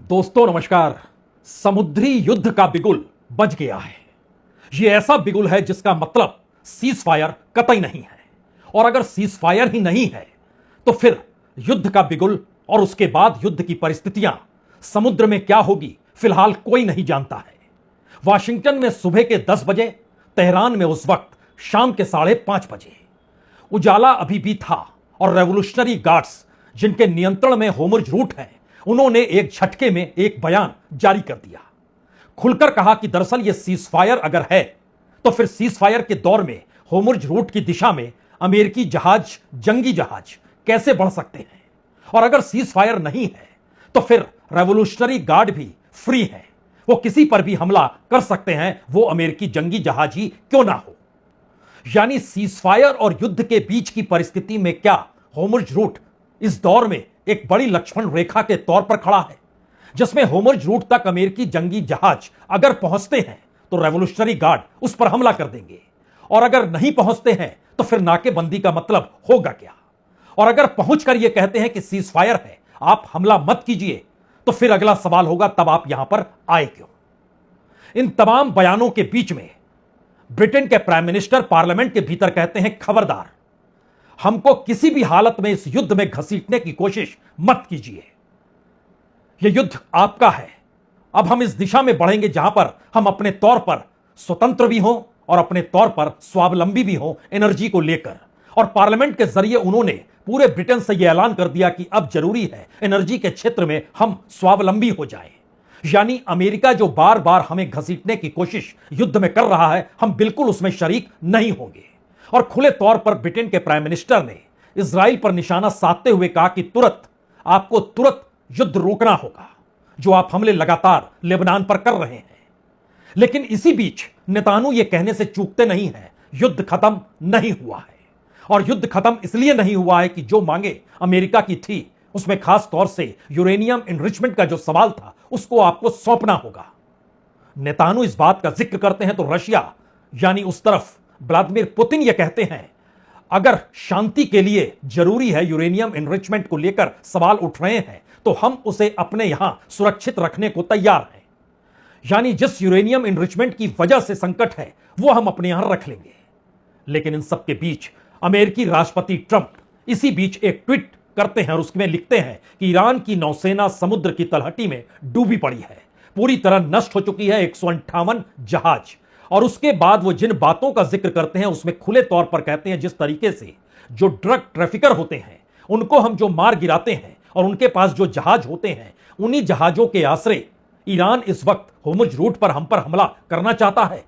दोस्तों नमस्कार। समुद्री युद्ध का बिगुल बज गया है। यह ऐसा बिगुल है जिसका मतलब सीज फायर कतई नहीं है, और अगर सीज फायर ही नहीं है तो फिर युद्ध का बिगुल और उसके बाद युद्ध की परिस्थितियां समुद्र में क्या होगी फिलहाल कोई नहीं जानता है। वाशिंगटन में सुबह के 10 बजे, तेहरान में उस वक्त शाम के 5:30 बजे। उजाला अभी भी था और रेवोल्यूशनरी गार्ड्स जिनके नियंत्रण में होर्मुज रूट है, उन्होंने एक झटके में एक बयान जारी कर दिया। खुलकर कहा कि दरअसल यह सीज फायर अगर है तो फिर सीज फायर के दौर में होर्मुज रूट की दिशा में अमेरिकी जहाज, जंगी जहाज कैसे बढ़ सकते हैं, और अगर सीज फायर नहीं है तो फिर रेवोल्यूशनरी गार्ड भी फ्री है, वो किसी पर भी हमला कर सकते हैं, वो अमेरिकी जंगी जहाज ही क्यों ना हो। यानी सीज फायर और युद्ध के बीच की परिस्थिति में क्या होर्मुज रूट इस दौर में एक बड़ी लक्ष्मण रेखा के तौर पर खड़ा है, जिसमें होर्मुज रूट तक अमेरिकी जंगी जहाज अगर पहुंचते हैं तो रेवोल्यूशनरी गार्ड उस पर हमला कर देंगे, और अगर नहीं पहुंचते हैं तो फिर नाकेबंदी का मतलब होगा क्या। और अगर पहुंचकर यह कहते हैं कि सीज फायर है, आप हमला मत कीजिए, तो फिर अगला सवाल होगा तब आप यहां पर आए क्यों। इन तमाम बयानों के बीच में ब्रिटेन के प्राइम मिनिस्टर पार्लियामेंट के भीतर कहते हैं, खबरदार, हमको किसी भी हालत में इस युद्ध में घसीटने की कोशिश मत कीजिए। यह युद्ध आपका है। अब हम इस दिशा में बढ़ेंगे जहां पर हम अपने तौर पर स्वतंत्र भी हों और अपने तौर पर स्वावलंबी भी हों एनर्जी को लेकर। और पार्लियामेंट के जरिए उन्होंने पूरे ब्रिटेन से यह ऐलान कर दिया कि अब जरूरी है एनर्जी के क्षेत्र में हम स्वावलंबी हो जाएं। यानी अमेरिका जो बार बार हमें घसीटने की कोशिश युद्ध में कर रहा है, हम बिल्कुल उसमें शरीक नहीं होंगे। और खुले तौर पर ब्रिटेन के प्राइम मिनिस्टर ने इजराइल पर निशाना साधते हुए कहा कि आपको तुरंत युद्ध रोकना होगा, जो आप हमले लगातार लेबनान पर कर रहे हैं। लेकिन इसी बीच नेतान्याहू यह कहने से चूकते नहीं हैं, युद्ध खत्म नहीं हुआ है। और युद्ध खत्म इसलिए नहीं हुआ है कि जो मांगे अमेरिका की थी, उसमें खास तौर से यूरेनियम एनरिचमेंट का जो सवाल था, उसको आपको सौंपना होगा। नेतान्याहू इस बात का जिक्र करते हैं तो रशिया यानी उस तरफ व्लादिमीर पुतिन यह कहते हैं, अगर शांति के लिए जरूरी है यूरेनियम एनरिचमेंट को लेकर सवाल उठ रहे हैं तो हम उसे अपने यहां सुरक्षित रखने को तैयार हैं। यानी जिस यूरेनियम एनरिचमेंट की वजह से संकट है वो हम अपने यहां रख लेंगे। लेकिन इन सबके बीच अमेरिकी राष्ट्रपति ट्रंप इसी बीच एक ट्वीट करते हैं और उसमें लिखते हैं कि ईरान की नौसेना समुद्र की तलहटी में डूबी पड़ी है, पूरी तरह नष्ट हो चुकी है 158 जहाज। और उसके बाद वो जिन बातों का जिक्र करते हैं उसमें खुले तौर पर कहते हैं, जिस तरीके से जो ड्रग ट्रैफिकर होते हैं उनको हम जो मार गिराते हैं और उनके पास जो जहाज होते हैं, उन्हीं जहाजों के आश्रय ईरान इस वक्त होर्मुज रूट पर हम पर हमला करना चाहता है।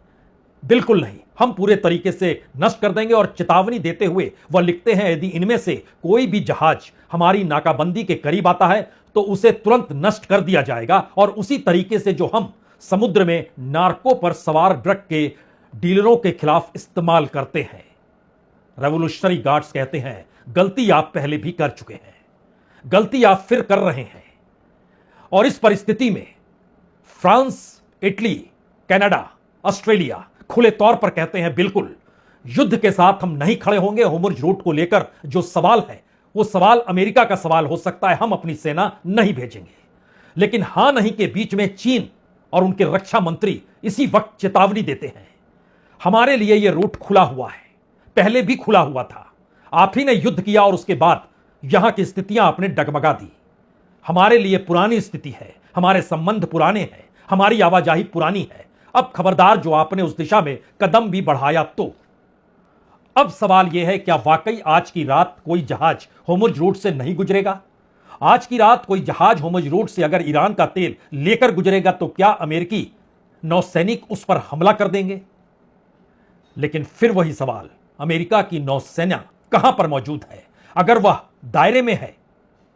बिल्कुल नहीं, हम पूरे तरीके से नष्ट कर देंगे। और चेतावनी देते हुए वह लिखते हैं, यदि इनमें से कोई भी जहाज हमारी नाकाबंदी के करीब आता है तो उसे तुरंत नष्ट कर दिया जाएगा। और उसी तरीके से जो हम समुद्र में नार्को पर सवार ड्रग के डीलरों के खिलाफ इस्तेमाल करते हैं। रेवोल्यूशनरी गार्ड्स कहते हैं, गलती आप पहले भी कर चुके हैं, गलती आप फिर कर रहे हैं। और इस परिस्थिति में फ्रांस, इटली, कनाडा, ऑस्ट्रेलिया खुले तौर पर कहते हैं, बिल्कुल युद्ध के साथ हम नहीं खड़े होंगे। होर्मुज रूट को लेकर जो सवाल है वो सवाल अमेरिका का सवाल हो सकता है, हम अपनी सेना नहीं भेजेंगे। लेकिन हां नहीं के बीच में चीन और उनके रक्षा मंत्री इसी वक्त चेतावनी देते हैं, हमारे लिए यह रूट खुला हुआ है, पहले भी खुला हुआ था, आप ही ने युद्ध किया और उसके बाद यहां की स्थितियां आपने डगमगा दी। हमारे लिए पुरानी स्थिति है, हमारे संबंध पुराने हैं, हमारी आवाजाही पुरानी है। अब खबरदार, जो आपने उस दिशा में कदम भी बढ़ाया तो। अब सवाल यह है, क्या वाकई आज की रात कोई जहाज होर्मुज रूट से नहीं गुजरेगा? आज की रात कोई जहाज होर्मुज रूट से अगर ईरान का तेल लेकर गुजरेगा तो क्या अमेरिकी नौसैनिक उस पर हमला कर देंगे? लेकिन फिर वही सवाल, अमेरिका की नौसेना कहां पर मौजूद है? अगर वह दायरे में है,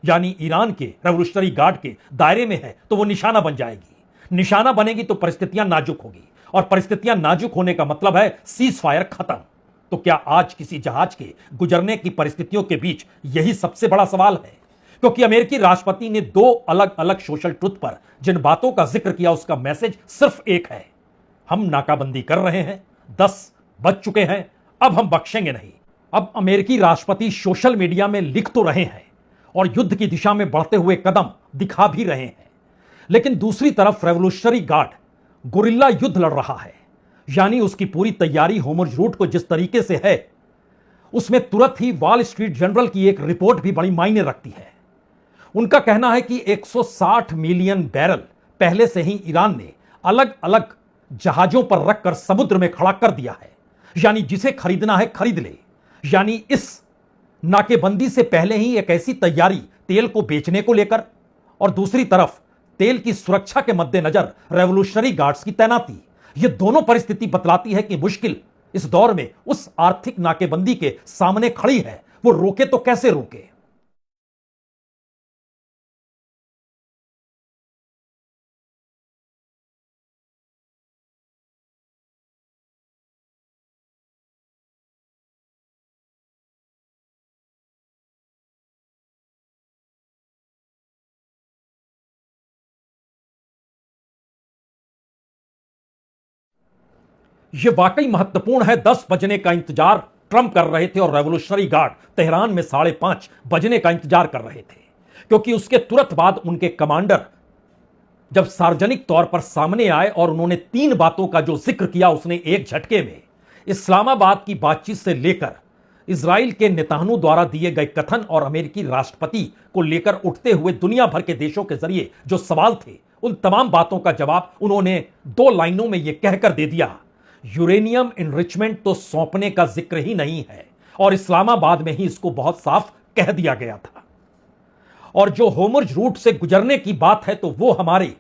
यानी ईरान के रेवोल्यूशनरी गार्ड के दायरे में है, तो वो निशाना बन जाएगी। निशाना बनेगी तो परिस्थितियां नाजुक होगी, और परिस्थितियां नाजुक होने का मतलब है सीज फायर खत्म। तो क्या आज किसी जहाज के गुजरने की परिस्थितियों के बीच यही सबसे बड़ा सवाल है? क्योंकि अमेरिकी राष्ट्रपति ने 2 अलग अलग सोशल ट्रुथ पर जिन बातों का जिक्र किया, उसका मैसेज सिर्फ एक है, हम नाकाबंदी कर रहे हैं, 10 बज चुके हैं, अब हम बख्शेंगे नहीं। अब अमेरिकी राष्ट्रपति सोशल मीडिया में लिख तो रहे हैं और युद्ध की दिशा में बढ़ते हुए कदम दिखा भी रहे हैं, लेकिन दूसरी तरफ रेवोल्यूशनरी गार्ड गुरिल्ला युद्ध लड़ रहा है, यानी उसकी पूरी तैयारी होर्मुज़ रूट को जिस तरीके से है, उसमें तुरंत ही वॉल स्ट्रीट जर्नल की एक रिपोर्ट भी बड़ी मायने रखती है। उनका कहना है कि 160 मिलियन बैरल पहले से ही ईरान ने अलग अलग जहाजों पर रखकर समुद्र में खड़ा कर दिया है, यानी जिसे खरीदना है खरीद ले। यानी इस नाकेबंदी से पहले ही एक ऐसी तैयारी तेल को बेचने को लेकर, और दूसरी तरफ तेल की सुरक्षा के मद्देनजर रेवोल्यूशनरी गार्ड्स की तैनाती। यह दोनों परिस्थिति बतलाती है कि मुश्किल इस दौर में उस आर्थिक नाकेबंदी के सामने खड़ी है, वो रोके तो कैसे रोके। यह वाकई महत्वपूर्ण है। 10 बजने का इंतजार ट्रंप कर रहे थे और रेवोल्यूशनरी गार्ड तेहरान में 5:30 बजने का इंतजार कर रहे थे, क्योंकि उसके तुरंत बाद उनके कमांडर जब सार्वजनिक तौर पर सामने आए और उन्होंने 3 बातों का जो जिक्र किया, उसने एक झटके में इस्लामाबाद की बातचीत से लेकर इजराइल के नेतान्याहू द्वारा दिए गए कथन और अमेरिकी राष्ट्रपति को लेकर उठते हुए दुनिया भर के देशों के जरिए जो सवाल थे, उन तमाम बातों का जवाब उन्होंने 2 लाइनों में यह कहकर दे दिया, यूरेनियम इनरिचमेंट तो सौंपने का जिक्र ही नहीं है। और इस्लामाबाद में ही इसको बहुत साफ कह दिया गया था। और जो होर्मुज़ रूट से गुजरने की बात है, तो वो हमारे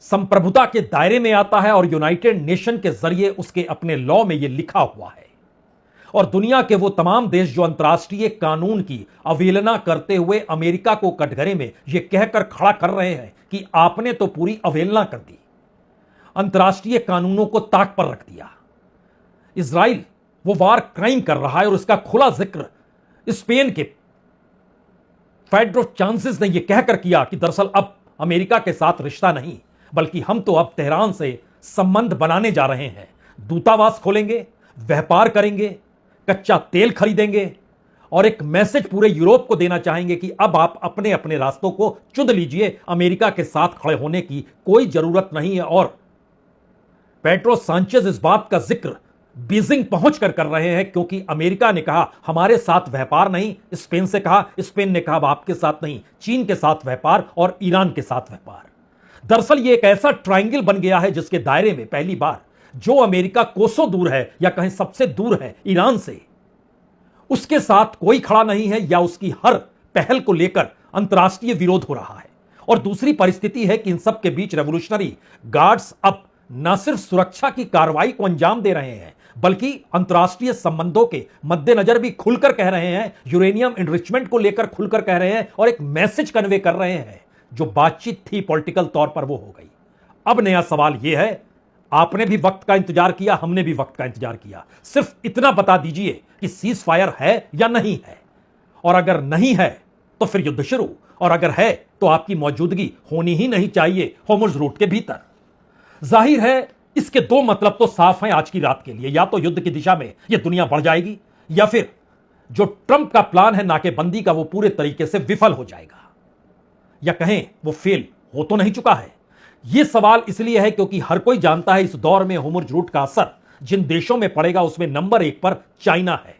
संप्रभुता के दायरे में आता है और यूनाइटेड नेशन के जरिए उसके अपने लॉ में यह लिखा हुआ है। और दुनिया के वो तमाम देश जो अंतर्राष्ट्रीय कानून की अवहेलना करते हुए अमेरिका को कटघरे में यह कहकर खड़ा कर रहे हैं कि आपने तो पूरी अवहेलना कर दी, अंतर्राष्ट्रीय कानूनों को ताक पर रख दिया। इजराइल वो वार क्राइम कर रहा है और इसका खुला जिक्र स्पेन के फेड्रो चांसेस ने यह कहकर किया कि दरअसल अब अमेरिका के साथ रिश्ता नहीं, बल्कि हम तो अब तेहरान से संबंध बनाने जा रहे हैं, दूतावास खोलेंगे, व्यापार करेंगे, कच्चा तेल खरीदेंगे और एक मैसेज पूरे यूरोप को देना चाहेंगे कि अब आप अपने अपने रास्तों को चुन लीजिए, अमेरिका के साथ खड़े होने की कोई जरूरत नहीं है। और पेड्रो सांचेज इस बात का जिक्र बीजिंग पहुंचकर कर रहे हैं, क्योंकि अमेरिका ने कहा हमारे साथ व्यापार नहीं, स्पेन से कहा, स्पेन ने कहा आपके साथ नहीं, चीन के साथ व्यापार और ईरान के साथ व्यापार। दरअसल यह एक ऐसा ट्रायंगल बन गया है जिसके दायरे में पहली बार जो अमेरिका कोसों दूर है या कहीं सबसे दूर है ईरान से, उसके साथ कोई खड़ा नहीं है या उसकी हर पहल को लेकर अंतर्राष्ट्रीय विरोध हो रहा है। और दूसरी परिस्थिति है कि इन सब के बीच रेवोल्यूशनरी गार्ड्स अब न सिर्फ सुरक्षा की कार्रवाई को अंजाम दे रहे हैं, बल्कि अंतर्राष्ट्रीय संबंधों के मद्देनजर भी खुलकर कह रहे हैं, यूरेनियम एनरिचमेंट को लेकर खुलकर कह रहे हैं और एक मैसेज कन्वे कर रहे हैं। जो बातचीत थी पॉलिटिकल तौर पर वो हो गई। अब नया सवाल यह है, आपने भी वक्त का इंतजार किया, हमने भी वक्त का इंतजार किया, सिर्फ इतना बता दीजिए कि सीज फायर है या नहीं है, और अगर नहीं है तो फिर युद्ध शुरू, और अगर है तो आपकी मौजूदगी होनी ही नहीं चाहिए होर्मुज़ रूट के भीतर। जाहिर है इसके 2 मतलब तो साफ हैं आज की रात के लिए, या तो युद्ध की दिशा में यह दुनिया बढ़ जाएगी, या फिर जो ट्रंप का प्लान है नाकेबंदी का वो पूरे तरीके से विफल हो जाएगा, या कहें वो फेल हो तो नहीं चुका है। यह सवाल इसलिए है क्योंकि हर कोई जानता है इस दौर में होर्मुज़ रूट का असर जिन देशों में पड़ेगा उसमें नंबर 1 पर चाइना है।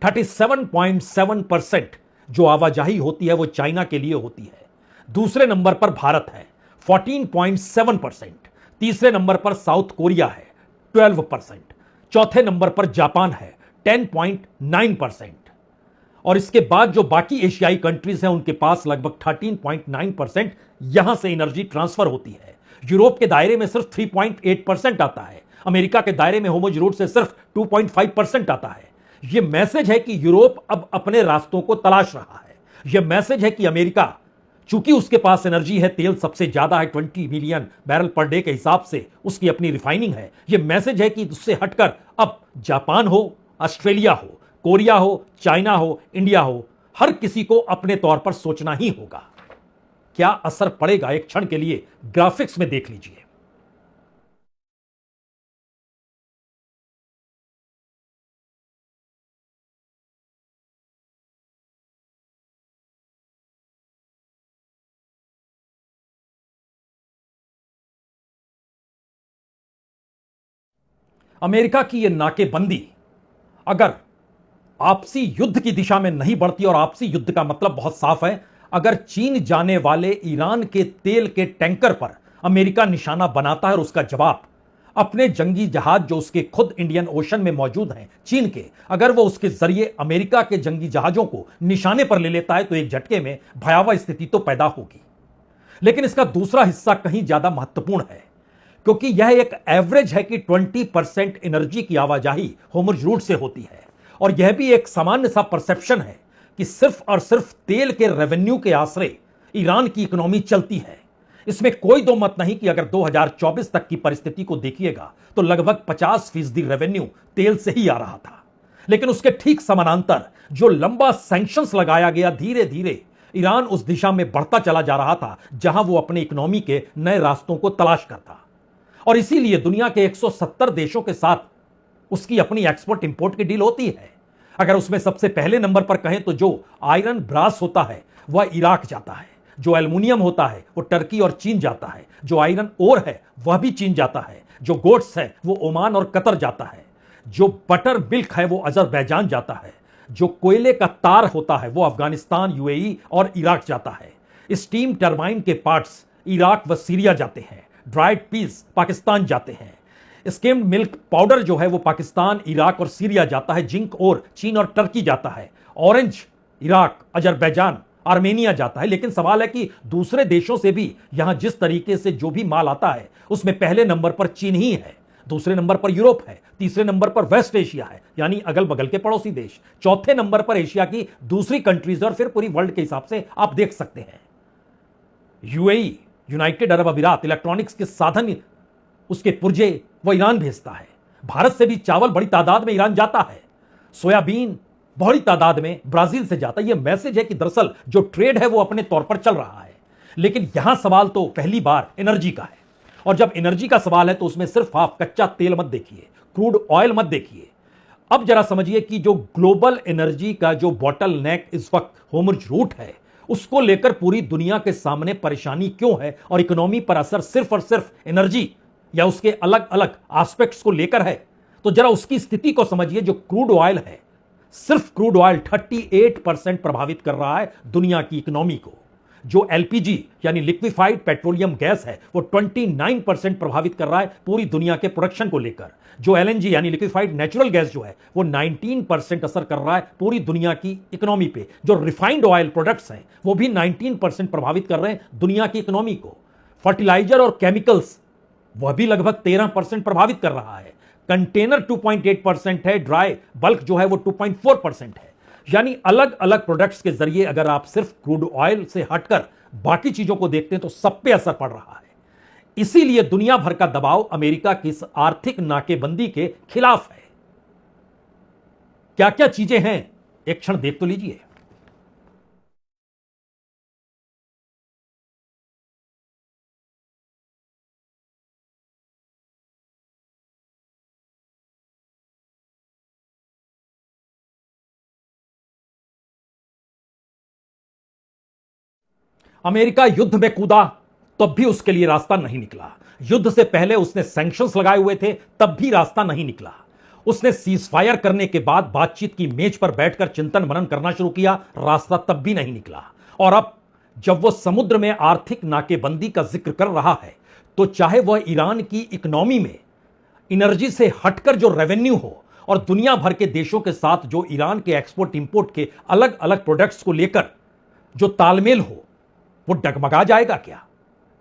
37.7% जो आवाजाही होती है वो चाइना के लिए होती है। दूसरे नंबर पर भारत है 14.7%, तीसरे नंबर पर साउथ कोरिया है 12%, चौथे नंबर पर जापान है 10.9%, और इसके बाद जो बाकी एशियाई कंट्रीज हैं उनके पास लगभग 13.9% यहां से एनर्जी ट्रांसफर होती है। यूरोप के दायरे में सिर्फ 3.8% आता है, अमेरिका के दायरे में होर्मुज़ रूट से सिर्फ 2.5% आता है। यह मैसेज है कि यूरोप अब अपने रास्तों को तलाश रहा है। यह मैसेज है कि अमेरिका, चूंकि उसके पास एनर्जी है, तेल सबसे ज्यादा है 20 मिलियन बैरल पर डे के हिसाब से उसकी अपनी रिफाइनिंग है, यह मैसेज है कि उससे हटकर अब जापान हो, ऑस्ट्रेलिया हो, कोरिया हो, चाइना हो, इंडिया हो, हर किसी को अपने तौर पर सोचना ही होगा। क्या असर पड़ेगा एक क्षण के लिए ग्राफिक्स में देख लीजिए। अमेरिका की यह नाकेबंदी अगर आपसी युद्ध की दिशा में नहीं बढ़ती, और आपसी युद्ध का मतलब बहुत साफ है, अगर चीन जाने वाले ईरान के तेल के टैंकर पर अमेरिका निशाना बनाता है और उसका जवाब अपने जंगी जहाज जो उसके खुद इंडियन ओशन में मौजूद हैं चीन के, अगर वो उसके जरिए अमेरिका के जंगी जहाजों को निशाने पर ले लेता है, तो एक झटके में भयावह स्थिति तो पैदा होगी। लेकिन इसका दूसरा हिस्सा कहीं ज्यादा महत्वपूर्ण है, क्योंकि यह एक एवरेज है कि 20% एनर्जी की आवाजाही होर्मुज़ रूट से होती है, और यह भी एक सामान्य सा परसेप्शन है कि सिर्फ और सिर्फ तेल के रेवेन्यू के आश्रय ईरान की इकोनॉमी चलती है। इसमें कोई दो मत नहीं कि अगर 2024 तक की परिस्थिति को देखिएगा तो लगभग 50% रेवेन्यू तेल से ही आ रहा था। लेकिन उसके ठीक समानांतर जो लंबा सैंक्शंस लगाया गया, धीरे धीरे ईरान उस दिशा में बढ़ता चला जा रहा था जहां वो अपने इकोनॉमी के नए रास्तों को तलाश करता, और इसीलिए दुनिया के 170 देशों के साथ उसकी अपनी एक्सपोर्ट इंपोर्ट की डील होती है। अगर उसमें सबसे पहले नंबर पर कहें तो जो आयरन ब्रास होता है वह इराक जाता है, जो एल्युमिनियम होता है वो टर्की और चीन जाता है, जो आयरन ओर है वह भी चीन जाता है, जो गोट्स है वो ओमान और कतर जाता है, जो बटर मिल्क है वो अजरबैजान जाता है, जो कोयले का तार होता है वो अफगानिस्तान, यूएई और इराक जाता है, स्टीम टरबाइन के पार्ट्स इराक व सीरिया जाते हैं, ड्राइड पीस पाकिस्तान जाते हैं, स्किम्ड मिल्क पाउडर जो है वो पाकिस्तान, इराक और सीरिया जाता है, जिंक और चीन और टर्की जाता है, ऑरेंज इराक, अजरबैजान, आर्मेनिया जाता है। लेकिन सवाल है कि दूसरे देशों से भी यहां जिस तरीके से जो भी माल आता है उसमें पहले नंबर पर चीन ही है, दूसरे नंबर पर यूरोप है, तीसरे नंबर पर वेस्ट एशिया है यानी अगल बगल के पड़ोसी देश, चौथे नंबर पर एशिया की दूसरी कंट्रीज, और फिर पूरी वर्ल्ड के हिसाब से आप देख सकते हैं यूएई, यूनाइटेड अरब अमीरात इलेक्ट्रॉनिक्स के साधन उसके पुर्जे वो ईरान भेजता है। भारत से भी चावल बड़ी तादाद में ईरान जाता है, सोयाबीन बड़ी तादाद में ब्राजील से जाता है। यह मैसेज है कि दरअसल जो ट्रेड है वो अपने तौर पर चल रहा है। लेकिन यहां सवाल तो पहली बार एनर्जी का है, और जब एनर्जी का सवाल है तो उसमें सिर्फ आप कच्चा तेल मत देखिए, क्रूड ऑयल मत देखिए। अब जरा समझिए कि जो ग्लोबल एनर्जी का जो बॉटल नेक इस वक्त होर्मुज़ रूट है, उसको लेकर पूरी दुनिया के सामने परेशानी क्यों है, और इकोनॉमी पर असर सिर्फ और सिर्फ एनर्जी या उसके अलग अलग एस्पेक्ट्स को लेकर है, तो जरा उसकी स्थिति को समझिए। जो क्रूड ऑयल है, सिर्फ क्रूड ऑयल 38% प्रभावित कर रहा है दुनिया की इकोनॉमी को। जो एलपीजी यानी लिक्विफाइड पेट्रोलियम गैस है वो 29% प्रभावित कर रहा है पूरी दुनिया के प्रोडक्शन को लेकर। जो एलएनजी यानी लिक्विफाइड नेचुरल गैस जो है वो 19% असर कर रहा है पूरी दुनिया की इकोनॉमी पे। जो रिफाइंड ऑयल प्रोडक्ट्स हैं वो भी 19% प्रभावित कर रहे हैं दुनिया की इकोनॉमी को। फर्टिलाइजर और केमिकल्स वह भी लगभग 13% प्रभावित कर रहा है। कंटेनर 2.8% है, ड्राई बल्क जो है वो 2.4% है। यानी अलग अलग प्रोडक्ट्स के जरिए अगर आप सिर्फ क्रूड ऑयल से हटकर बाकी चीजों को देखते हैं तो सब पे असर पड़ रहा है। इसीलिए दुनिया भर का दबाव अमेरिका की इस आर्थिक नाकेबंदी के खिलाफ है। क्या क्या चीजें हैं एक क्षण देख तो लीजिए। अमेरिका युद्ध में कूदा तब भी उसके लिए रास्ता नहीं निकला। युद्ध से पहले उसने सैंक्शंस लगाए हुए थे, तब भी रास्ता नहीं निकला। उसने सीज फायर करने के बाद बातचीत की मेज पर बैठकर चिंतन मनन करना शुरू किया, रास्ता तब भी नहीं निकला। और अब जब वह समुद्र में आर्थिक नाकेबंदी का जिक्र कर रहा है तो चाहे वह ईरान की इकोनॉमी में एनर्जी से हटकर जो रेवेन्यू हो और दुनिया भर के देशों के साथ जो ईरान के एक्सपोर्ट इंपोर्ट के अलग अलग प्रोडक्ट्स को लेकर जो तालमेल हो, वो डगमगा जाएगा क्या?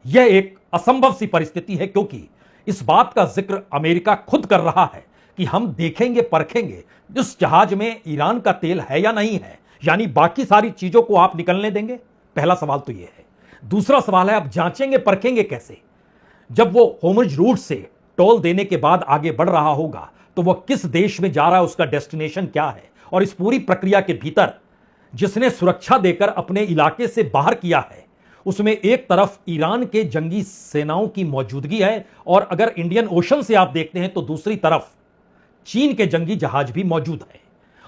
यह एक असंभव सी परिस्थिति है, क्योंकि इस बात का जिक्र अमेरिका खुद कर रहा है कि हम देखेंगे परखेंगे इस जहाज में ईरान का तेल है या नहीं है, यानी बाकी सारी चीजों को आप निकलने देंगे। पहला सवाल तो यह है। दूसरा सवाल है, अब जांचेंगे परखेंगे कैसे? जब वो होर्मुज़ रूट से टोल देने के बाद आगे बढ़ रहा होगा तो वह किस देश में जा रहा है, उसका डेस्टिनेशन क्या है, और इस पूरी प्रक्रिया के भीतर जिसने सुरक्षा देकर अपने इलाके से बाहर किया है उसमें एक तरफ ईरान के जंगी सेनाओं की मौजूदगी है, और अगर इंडियन ओशन से आप देखते हैं तो दूसरी तरफ चीन के जंगी जहाज भी मौजूद हैं।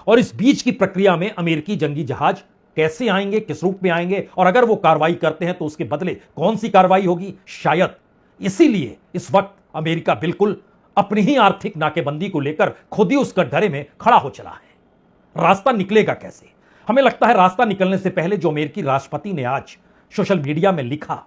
और इस बीच की प्रक्रिया में अमेरिकी जंगी जहाज कैसे आएंगे, किस रूप में आएंगे, और अगर वो कार्रवाई करते हैं तो उसके बदले कौन सी कार्रवाई होगी, शायद इसीलिए इस वक्त अमेरिका बिल्कुल अपनी ही आर्थिक नाकेबंदी को लेकर खुद ही उस कटघरे में खड़ा हो चला है। रास्ता निकलेगा कैसे? हमें लगता है रास्ता निकलने से पहले जो अमेरिकी राष्ट्रपति ने आज सोशल मीडिया में लिखा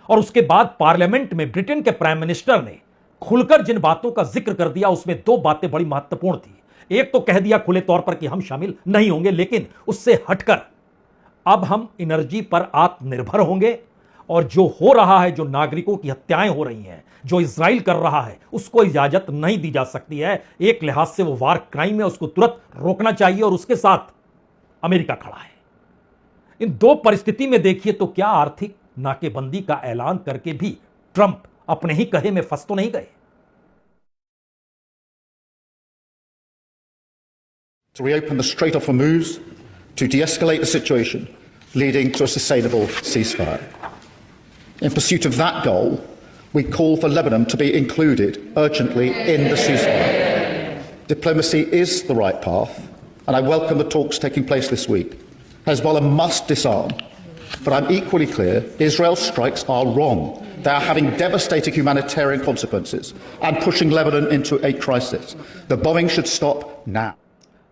और उसके बाद पार्लियामेंट में ब्रिटेन के प्राइम मिनिस्टर ने खुलकर जिन बातों का जिक्र कर दिया, उसमें दो बातें बड़ी महत्वपूर्ण थी। एक तो कह दिया खुले तौर पर कि हम शामिल नहीं होंगे, लेकिन उससे हटकर अब हम एनर्जी पर आत्मनिर्भर होंगे और जो हो रहा है, जो नागरिकों की हत्याएं हो रही हैं, जो इजराइल कर रहा है, उसको इजाजत नहीं दी जा सकती है। एक लिहाज से वो वार क्राइम है, उसको तुरंत रोकना चाहिए और उसके साथ अमेरिका खड़ा है। इन दो परिस्थिति में देखिए तो क्या आर्थिक नाकेबंदी का ऐलान करके भी ट्रंप अपने ही कहे में फंस तो नहीं गए? To reopen the Strait of Hormuz to de-escalate the situation, leading to a sustainable ceasefire. In pursuit of that goal, we call for Lebanon to be included urgently in the ceasefire. Diplomacy is the right path, and I welcome the talks taking place this week. Hezbollah must disarm, but I'm equally clear Israel's strikes are wrong. They are having devastating humanitarian consequences and pushing Lebanon into a crisis. The bombing should stop now.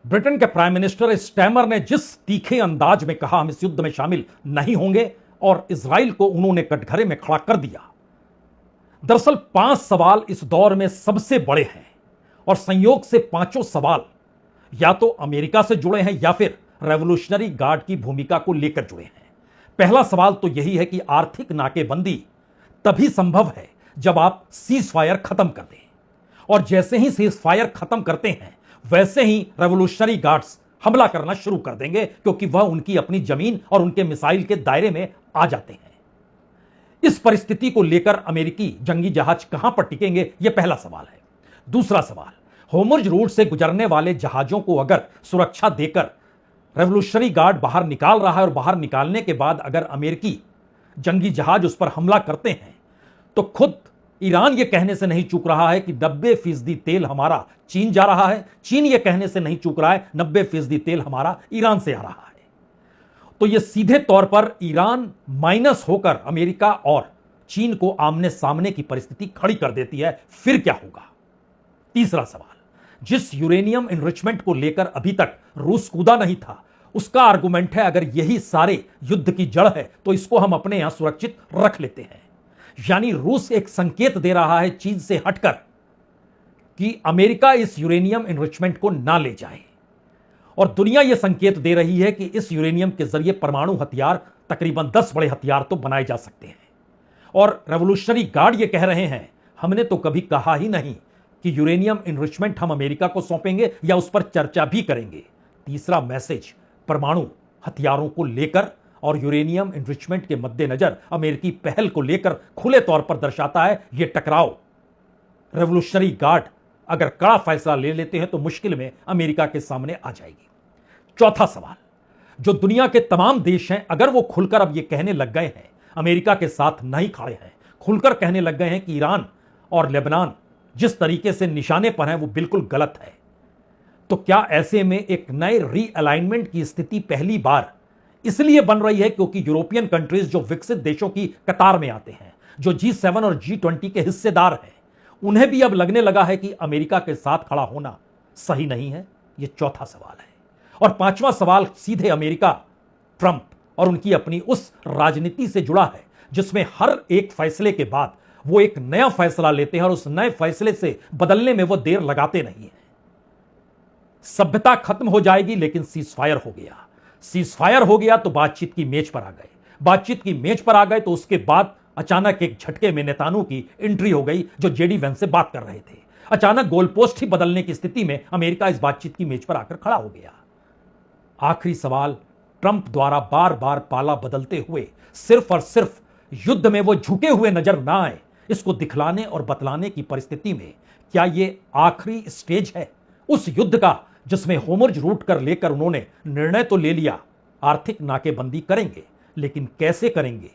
Britain के prime minister stammer ने जिस तीखे अंदाज में कहा हम इस युद्ध में शामिल नहीं होंगे और इजराइल को उन्होंने कटघरे में खड़ा कर दिया। दरअसल 5 सवाल इस दौर में सबसे बड़े हैं और संयोग से पांचों सवाल या तो अमेरिका से जुड़े हैं या फिर रेवोल्यूशनरी गार्ड की भूमिका को लेकर जुड़े हैं। पहला सवाल तो यही है कि आर्थिक नाकेबंदी तभी संभव है जब आप सीज फायर खत्म कर दें, और जैसे ही सीज फायर खत्म करते हैं वैसे ही रेवोल्यूशनरी गार्ड्स हमला करना शुरू कर देंगे, क्योंकि वह उनकी अपनी जमीन और उनके मिसाइल के दायरे में आ जाते हैं। इस परिस्थिति को लेकर अमेरिकी जंगी जहाज कहां पर टिकेंगे, यह पहला सवाल है। दूसरा सवाल, होर्मुज रूट से गुजरने वाले जहाजों को अगर सुरक्षा देकर रेवोल्यूशनरी गार्ड बाहर निकाल रहा है और बाहर निकालने के बाद अगर अमेरिकी जंगी जहाज उस पर हमला करते हैं, तो खुद ईरान यह कहने से नहीं चूक रहा है कि 90% तेल हमारा चीन जा रहा है। चीन यह कहने से नहीं चूक रहा है 90% तेल हमारा ईरान से आ रहा है। तो यह सीधे तौर पर ईरान माइनस होकर अमेरिका और चीन को आमने सामने की परिस्थिति खड़ी कर देती है। फिर क्या होगा? तीसरा सवाल, जिस यूरेनियम एनरिचमेंट को लेकर अभी तक रूस कूदा नहीं था, उसका आर्गुमेंट है अगर यही सारे युद्ध की जड़ है तो इसको हम अपने यहां सुरक्षित रख लेते हैं। यानी रूस एक संकेत दे रहा है चीन से हटकर कि अमेरिका इस यूरेनियम एनरिचमेंट को ना ले जाए, और दुनिया यह संकेत दे रही है कि इस यूरेनियम के जरिए परमाणु हथियार, तकरीबन 10 बड़े हथियार तो बनाए जा सकते हैं। और रेवोल्यूशनरी गार्ड ये कह रहे हैं हमने तो कभी कहा ही नहीं कि यूरेनियम एनरिचमेंट हम अमेरिका को सौंपेंगे या उस पर चर्चा भी करेंगे। तीसरा मैसेज परमाणु हथियारों को लेकर और यूरेनियम एनरिचमेंट के मद्देनजर अमेरिकी पहल को लेकर खुले तौर पर दर्शाता है। यह टकराव रेवोल्यूशनरी गार्ड अगर कड़ा फैसला ले लेते हैं तो मुश्किल में अमेरिका के सामने आ जाएगी। चौथा सवाल, जो दुनिया के तमाम देश हैं अगर वो खुलकर अब ये कहने लग गए हैं अमेरिका के साथ नहीं खड़े हैं, खुलकर कहने लग गए हैं कि ईरान और लेबनान जिस तरीके से निशाने पर हैं वो बिल्कुल गलत है, तो क्या ऐसे में एक नए रीअलाइनमेंट की स्थिति पहली बार इसलिए बन रही है क्योंकि यूरोपियन कंट्रीज जो विकसित देशों की कतार में आते हैं, जो G7 और G20 के हिस्सेदार हैं, उन्हें भी अब लगने लगा है कि अमेरिका के साथ खड़ा होना सही नहीं है? यह चौथा सवाल है। और पांचवां सवाल सीधे अमेरिका, ट्रंप और उनकी अपनी उस राजनीति से जुड़ा है जिसमें हर एक फैसले के बाद वो एक नया फैसला लेते हैं और उस नए फैसले से बदलने में वो देर लगाते नहीं है। सभ्यता खत्म हो जाएगी लेकिन सीज फायर हो गया। सीज फायर हो गया तो बातचीत की मेज पर आ गए। बातचीत की मेज पर आ गए तो उसके बाद अचानक एक झटके में नेतान्याहू की एंट्री हो गई जो जेडी वेंस से बात कर रहे थे। अचानक गोलपोस्ट ही बदलने की स्थिति में अमेरिका इस बातचीत की मेज पर आकर खड़ा हो गया। आखिरी सवाल, ट्रंप द्वारा बार बार पाला बदलते हुए सिर्फ और सिर्फ युद्ध में वो झुके हुए नजर ना आए, इसको दिखलाने और बतलाने की परिस्थिति में क्या ये आखिरी स्टेज है उस युद्ध का जिसमें होर्मुज रूट कर लेकर उन्होंने निर्णय तो ले लिया आर्थिक नाकेबंदी करेंगे, लेकिन कैसे करेंगे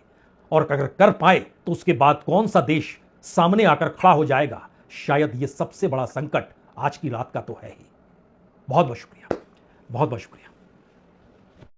और अगर कर पाए तो उसके बाद कौन सा देश सामने आकर खड़ा हो जाएगा? शायद ये सबसे बड़ा संकट आज की रात का तो है ही। बहुत बहुत शुक्रिया, बहुत बहुत शुक्रिया।